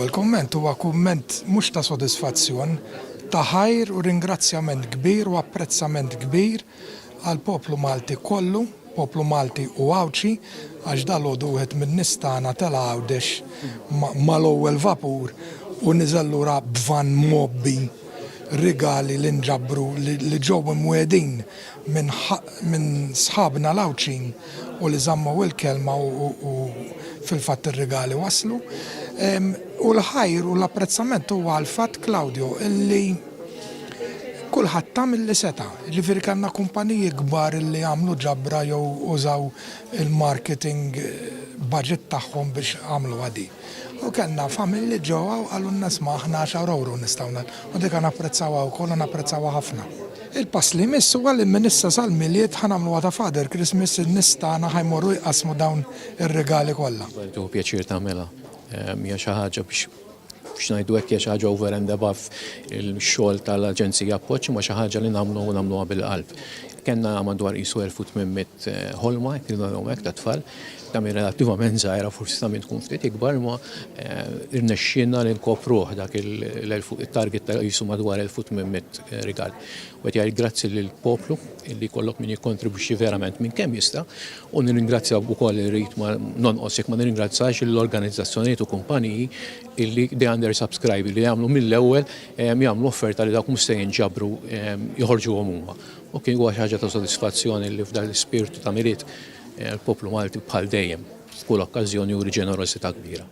l-kumment huwa kumment mhux ta' sodisfazzjon, ta' ħajr u ringrazzjament kbir u apprezzament kbir għal poplu Malti kollu, poplu Malti u Għawċi, għax dal-għodu wieħed min-nies tagħna tela Għawdex mal-ewwel vapur u niżellura b'van mobbi rigali li nġabru li ġew imwedin minn sħabna l-Għawċin u li żammu il-kelma u fil-fatt ir-rigali waslu. U l-ħajr u l-apprezzament huwa għal-fatt, Claudio, illi kulħadd tagħmel li seta. Ġifieri kellna kumpaniji kbar illi għamlu ġabra jew użaw il-marketing budget tagħhom biex għamlu għadi. U kellna familji ġewwa u qalu n-nies aħna 10 euro nistgħu u dik napprezzawha wkoll napprezzawha ħafna. Il-pass li jmiss huwa li minn issa sal-miliet ħanamlu ta' Father Christmas in-nies tagħna ħajmorru jqasmu dawn ir-rigali kollha. Tu pjaċir tagħmilha. Hija xi ħaġa biex ngħidu hekk hija xi ħaġa over and above il-xogħol tal-Aġenzija Appoġġ ma xi ħaġa li nagħmluha bil-qalb. Kenna madwar qisu 1800 ħolma hekk ta' tfal, ta' min relattivament żgħira forsi ta' min tkun ftit ikbar ma irnexxielna li nkopruh dak il-target ta' qisu madwar 1800 rigal. U qed jgħid grazzi lill-poplu illi jkollok min jikkontribwixxi verament minn kemm jista' u nirringrazzja wkoll irid ma nonqos jekk ma nirringrazzax l-organizzazzjonijiet u kumpaniji illi they undersubscribe li jagħmlu mill-ewwel jagħmlu offerta li dawk mhux se jinġabru joħorġuhom huma. U kien huwa xi ħaġa ta' sodisfazzjoni li f'dan l-ispirtu ta' miliet il-poplu Malti bħal dejjem f'kull okkażjoni juri ġenerosità kbira.